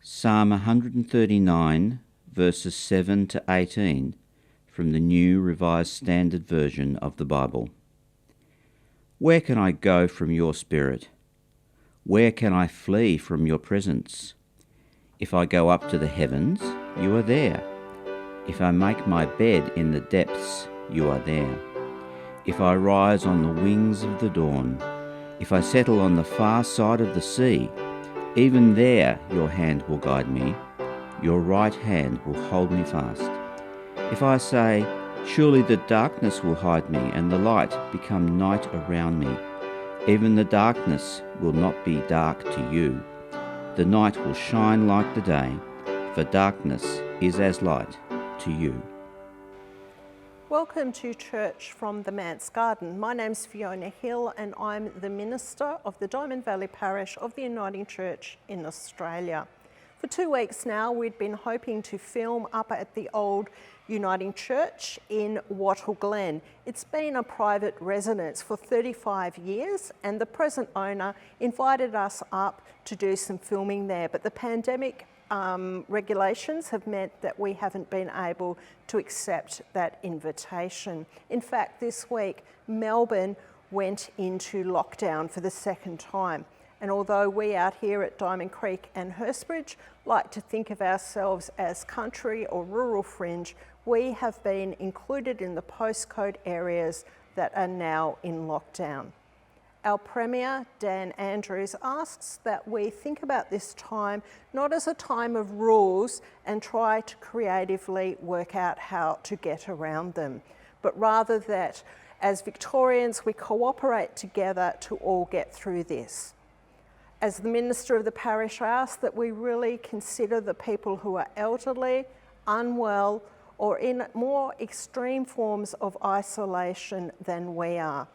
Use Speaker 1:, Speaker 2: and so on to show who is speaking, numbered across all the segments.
Speaker 1: Psalm 139, verses 7 to 18, from the New Revised Standard Version of the Bible. Where can I go from your spirit? Where can I flee from your presence? If I go up to the heavens, you are there. If I make my bed in the depths, you are there. If I rise on the wings of the dawn, if I settle on the far side of the sea, even there your hand will guide me, your right hand will hold me fast. If I say, surely the darkness will hide me and the light become night around me, even the darkness will not be dark to you. The night will shine like the day, for darkness is as light to you.
Speaker 2: Welcome to Church from the Manse Garden. My name's Fiona Hill and I'm the Minister of the Diamond Valley Parish of the Uniting Church in Australia. For 2 weeks now we've been hoping to film up at the old Uniting Church in Wattle Glen. It's been a private residence for 35 years and the present owner invited us up to do some filming there, but the pandemic regulations have meant that we haven't been able to accept that invitation. In fact, this week, Melbourne went into lockdown for the second time. And although we out here at Diamond Creek and Hurstbridge like to think of ourselves as country or rural fringe, we have been included in the postcode areas that are now in lockdown. Our Premier, Dan Andrews, asks that we think about this time not as a time of rules and try to creatively work out how to get around them, but rather that as Victorians we cooperate together to all get through this. As the Minister of the Parish, I ask that we really consider the people who are elderly, unwell, or in more extreme forms of isolation than we are.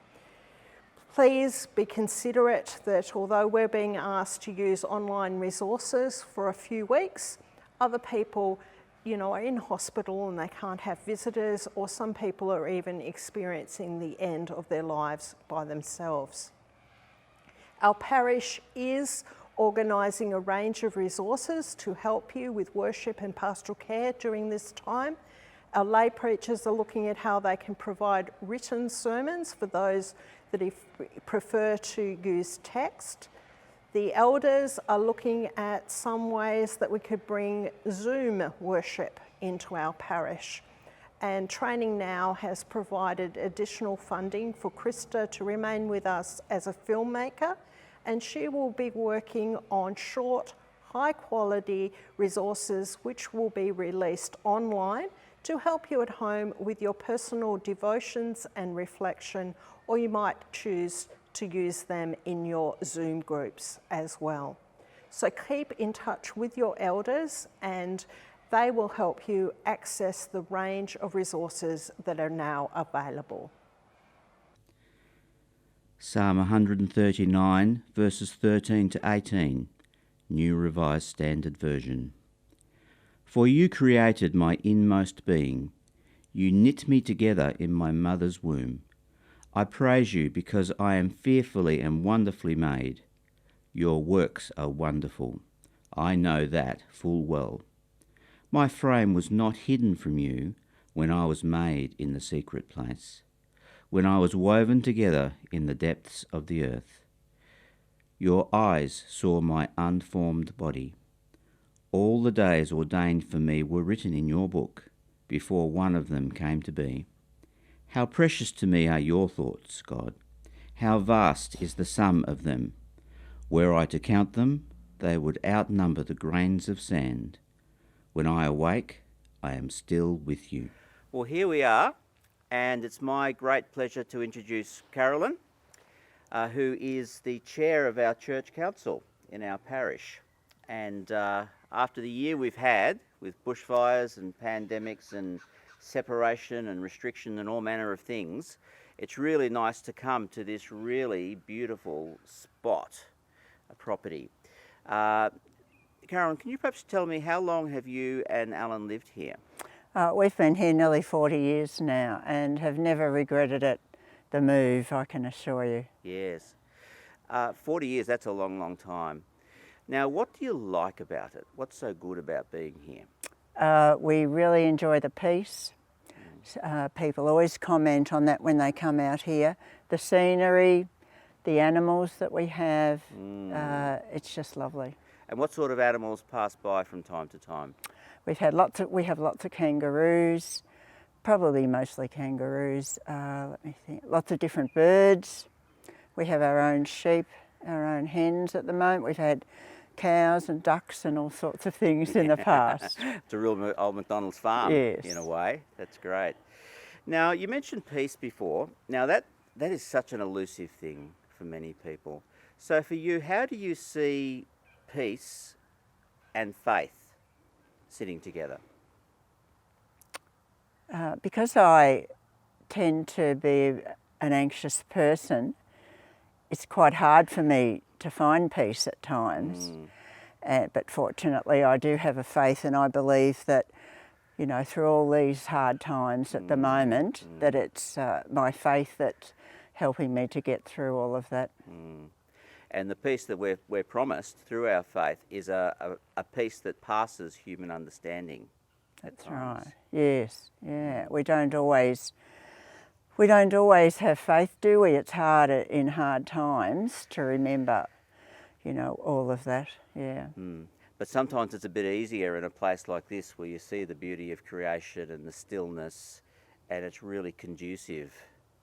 Speaker 2: Please be considerate that although we're being asked to use online resources for a few weeks, other people, are in hospital and they can't have visitors, or some people are even experiencing the end of their lives by themselves. Our parish is organising a range of resources to help you with worship and pastoral care during this time. Our lay preachers are looking at how they can provide written sermons for those that prefer to use text. The elders are looking at some ways that we could bring Zoom worship into our parish. And Training Now has provided additional funding for Krista to remain with us as a filmmaker, and she will be working on short, high-quality resources which will be released online to help you at home with your personal devotions and reflection, or you might choose to use them in your Zoom groups as well. So keep in touch with your elders and they will help you access the range of resources that are now available.
Speaker 1: Psalm 139, verses 13 to 18, New Revised Standard Version. For you created my inmost being. You knit me together in my mother's womb. I praise you because I am fearfully and wonderfully made. Your works are wonderful. I know that full well. My frame was not hidden from you when I was made in the secret place, when I was woven together in the depths of the earth. Your eyes saw my unformed body. All the days ordained for me were written in your book, before one of them came to be. How precious to me are your thoughts, God. How vast is the sum of them. Were I to count them, they would outnumber the grains of sand. When I awake, I am still with you. Well, here we are, and it's my great pleasure to introduce Carolyn, who is the chair of our church council in our parish. And after the year we've had with bushfires and pandemics and separation and restriction and all manner of things, it's really nice to come to this really beautiful spot, a property. Carolyn, can you perhaps tell me how long have you and Alan lived here?
Speaker 3: We've been here nearly 40 years now and have never regretted it, the move, I can assure you.
Speaker 1: Yes. 40 years, that's a long, long time. Now, what do you like about it? What's so good about being here?
Speaker 3: We really enjoy the peace. People always comment on that when they come out here. The scenery, the animals that we have, it's just lovely.
Speaker 1: And what sort of animals pass by from time to time?
Speaker 3: We have lots of kangaroos, probably mostly kangaroos. Let me think. Lots of different birds. We have our own sheep, our own hens at the moment. We've had cows and ducks and all sorts of things in the past.
Speaker 1: It's a real old McDonald's farm,
Speaker 3: Yes.
Speaker 1: in a way. That's great. Now, you mentioned peace before. Now, that is such an elusive thing for many people. So for you, how do you see peace and faith sitting together?
Speaker 3: Because I tend to be an anxious person, it's quite hard for me to find peace at times. But fortunately, I do have a faith, and I believe that, you know, through all these hard times at the moment, that it's my faith that's helping me to get through all of that.
Speaker 1: And the peace that we're promised through our faith is a peace that passes human understanding.
Speaker 3: That's right. Yes. Yeah. We don't always have faith, do we? It's hard in hard times to remember, you know, all of that. Yeah.
Speaker 1: But sometimes it's a bit easier in a place like this where you see the beauty of creation and the stillness, and it's really conducive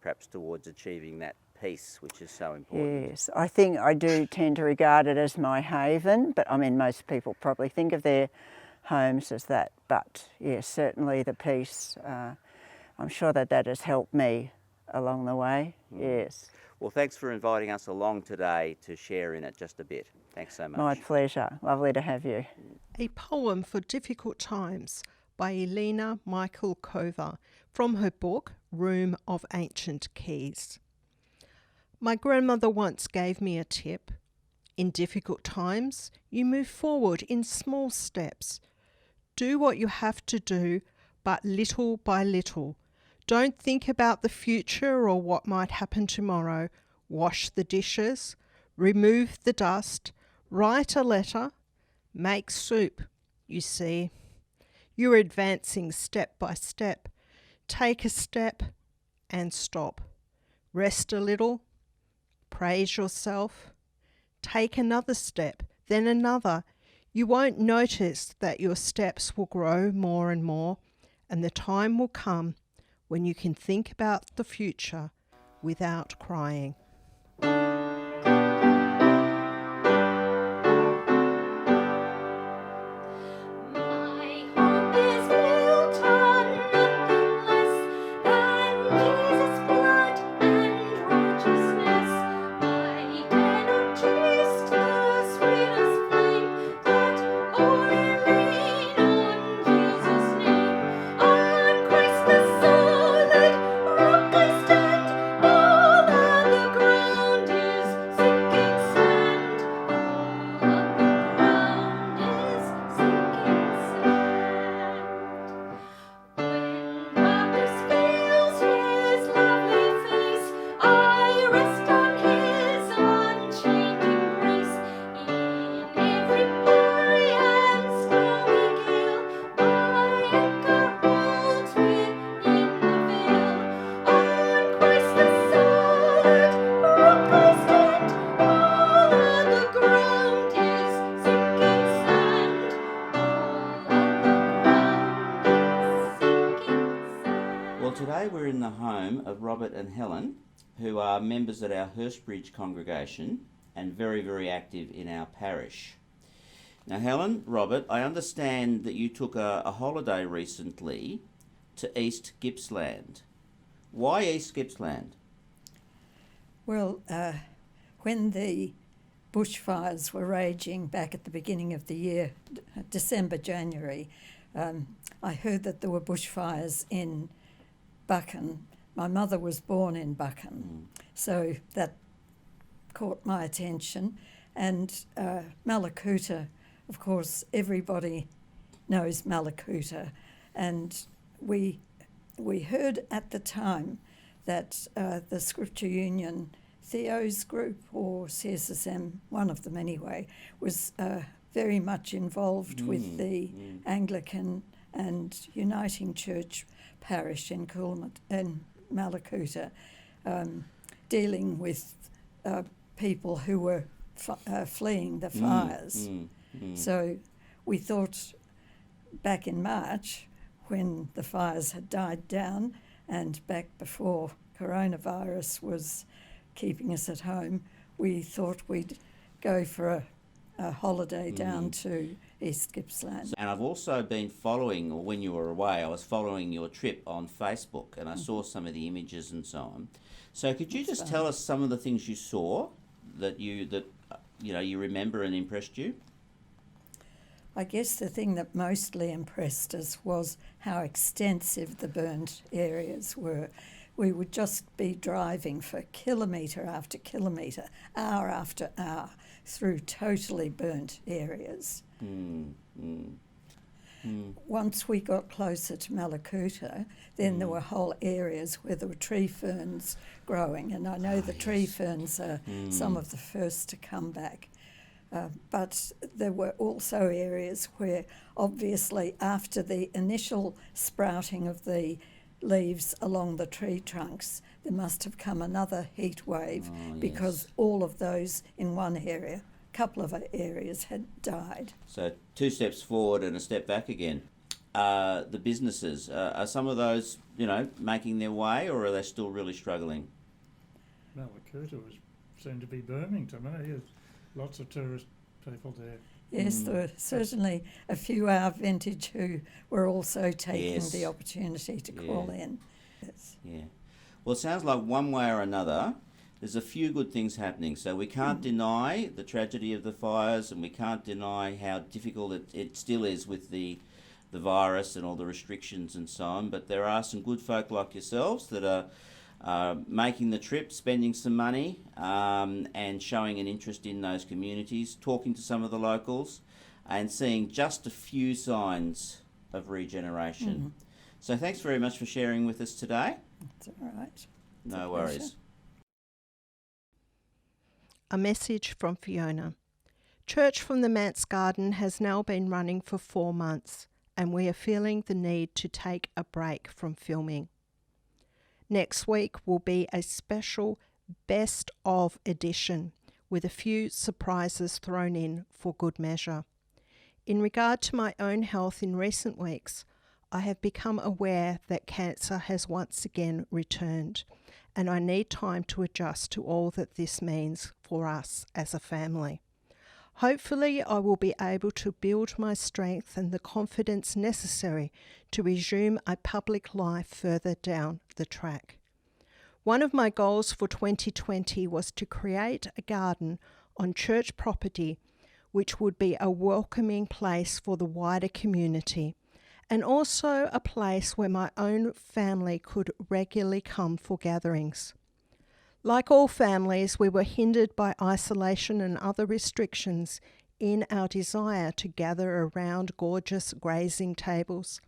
Speaker 1: perhaps towards achieving that peace, which is so important.
Speaker 3: Yes, I think I do tend to regard it as my haven, but I mean, most people probably think of their homes as that. But yes, certainly the peace, I'm sure that has helped me along the way. Yes.
Speaker 1: Well, thanks for inviting us along today to share in it just a bit. Thanks so much.
Speaker 3: My pleasure. Lovely to have you.
Speaker 2: A poem for difficult times by Elena Mikhalkova from her book Room of Ancient Keys. My grandmother once gave me a tip. In difficult times, you move forward in small steps. Do what you have to do, but little by little. Don't think about the future or what might happen tomorrow. Wash the dishes, remove the dust, write a letter, make soup. You see, you're advancing step by step. Take a step and stop. Rest a little, praise yourself. Take another step, then another. You won't notice that your steps will grow more and more, and the time will come when you can think about the future without crying.
Speaker 1: Today we're in the home of Robert and Helen, who are members at our Hurstbridge congregation and very, very active in our parish. Now, Helen, Robert, I understand that you took a holiday recently to East Gippsland. Why East Gippsland?
Speaker 4: Well, when the bushfires were raging back at the beginning of the year, December, January, I heard that there were bushfires in Buchan. My mother was born in Buchan, so that caught my attention. And Malakuta, of course, everybody knows Malakuta, and we heard at the time that the Scripture Union Theo's group, or CSSM, one of them anyway, was very much involved with the Anglican and Uniting Church parish in Malakuta, dealing with people who were fleeing the fires. So we thought back in March, when the fires had died down and back before coronavirus was keeping us at home, we thought we'd go for a holiday down to East Gippsland.
Speaker 1: And I've also been following, or when you were away, I was following your trip on Facebook, and I saw some of the images and so on. So could you just tell us some of the things you saw that you remember and impressed you?
Speaker 4: I guess the thing that mostly impressed us was how extensive the burnt areas were. We would just be driving for kilometre after kilometre, hour after hour, through totally burnt areas. Once we got closer to Malakuta, then there were whole areas where there were tree ferns growing, and I know the tree ferns are some of the first to come back. But there were also areas where, obviously, after the initial sprouting of the leaves along the tree trunks, there must have come another heat wave because all of those in one area, a couple of areas, had died.
Speaker 1: So 2 steps forward and a step back again. The businesses, are some of those, making their way, or are they still really struggling?
Speaker 5: Malakuta seemed to be booming to me. Lots of tourist people there.
Speaker 4: Yes, there were certainly a few our vintage who were also taking the opportunity to call in. Yes.
Speaker 1: Yeah. Well, it sounds like one way or another, there's a few good things happening. So we can't deny the tragedy of the fires, and we can't deny how difficult it still is with the virus and all the restrictions and so on. But there are some good folk like yourselves that are making the trip, spending some money, and showing an interest in those communities, talking to some of the locals, and seeing just a few signs of regeneration. So thanks very much for sharing with us today.
Speaker 4: That's all right.
Speaker 1: No worries.
Speaker 2: A message from Fiona. Church from the Manse Garden has now been running for 4 months, and we are feeling the need to take a break from filming. Next week will be a special best of edition with a few surprises thrown in for good measure. In regard to my own health in recent weeks, I have become aware that cancer has once again returned, and I need time to adjust to all that this means for us as a family. Hopefully, I will be able to build my strength and the confidence necessary to resume a public life further down the track. One of my goals for 2020 was to create a garden on church property which would be a welcoming place for the wider community, and also a place where my own family could regularly come for gatherings. Like all families, we were hindered by isolation and other restrictions in our desire to gather around gorgeous grazing tables,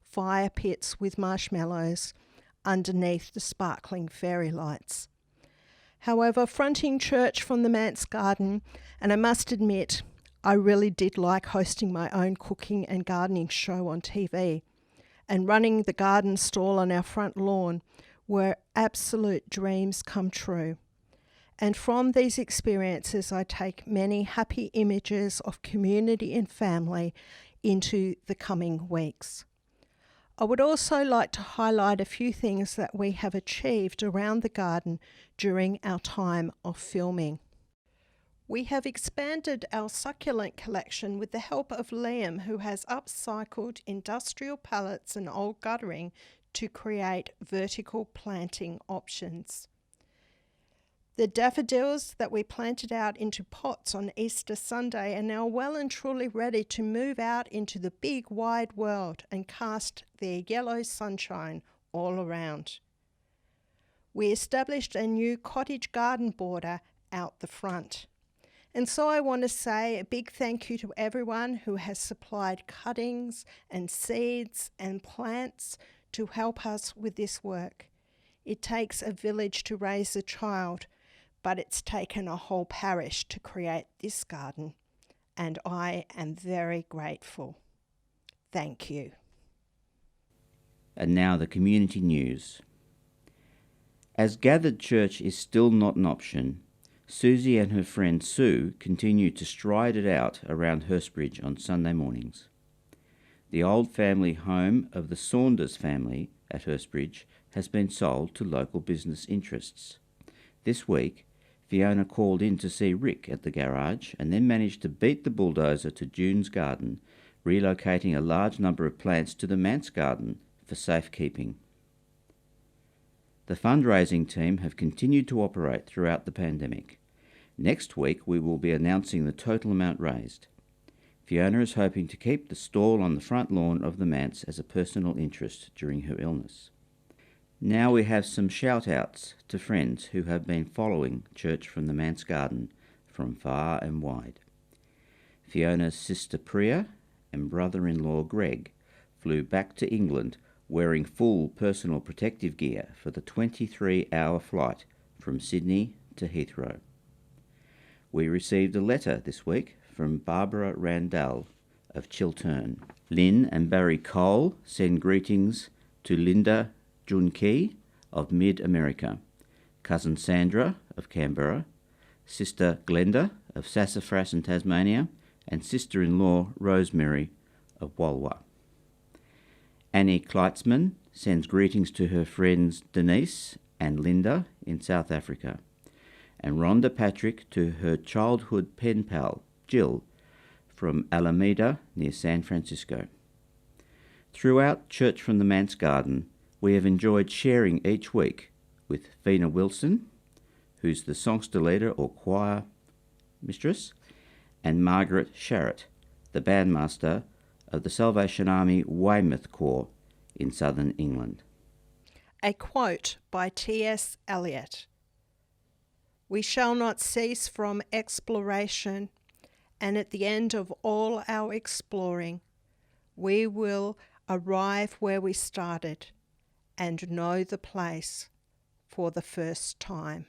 Speaker 2: fire pits with marshmallows, underneath the sparkling fairy lights. However, fronting church from the Manse Garden, and I must admit, I really did like hosting my own cooking and gardening show on TV, and running the garden stall on our front lawn were absolute dreams come true. And from these experiences, I take many happy images of community and family into the coming weeks. I would also like to highlight a few things that we have achieved around the garden during our time of filming. We have expanded our succulent collection with the help of Liam, who has upcycled industrial pallets and old guttering to create vertical planting options. The daffodils that we planted out into pots on Easter Sunday are now well and truly ready to move out into the big wide world and cast their yellow sunshine all around. We established a new cottage garden border out the front. And so I want to say a big thank you to everyone who has supplied cuttings and seeds and plants to help us with this work. It takes a village to raise a child, but it's taken a whole parish to create this garden, and I am very grateful. Thank you.
Speaker 1: And now the community news. As gathered church is still not an option, Susie and her friend Sue continue to stride it out around Hurstbridge on Sunday mornings. The old family home of the Saunders family at Hurstbridge has been sold to local business interests. This week, Fiona called in to see Rick at the garage and then managed to beat the bulldozer to June's garden, relocating a large number of plants to the Manse garden for safekeeping. The fundraising team have continued to operate throughout the pandemic. Next week we will be announcing the total amount raised. Fiona is hoping to keep the stall on the front lawn of the Manse as a personal interest during her illness. Now we have some shout-outs to friends who have been following Church from the Manse garden from far and wide. Fiona's sister Priya and brother-in-law Greg flew back to England wearing full personal protective gear for the 23-hour flight from Sydney to Heathrow. We received a letter this week from Barbara Randall of Chiltern. Lynn and Barry Cole send greetings to Linda Junke of Mid-America, cousin Sandra of Canberra, sister Glenda of Sassafras in Tasmania, and sister-in-law Rosemary of Walwa. Annie Kleitzman sends greetings to her friends Denise and Linda in South Africa, and Rhonda Patrick to her childhood pen pal, Jill, from Alameda near San Francisco. Throughout Church from the Manse garden, we have enjoyed sharing each week with Fina Wilson, who's the songster leader or choir mistress, and Margaret Sharrett, the bandmaster of the Salvation Army Weymouth Corps in southern England.
Speaker 2: A quote by T.S. Eliot. We shall not cease from exploration, and at the end of all our exploring, we will arrive where we started and know the place for the first time.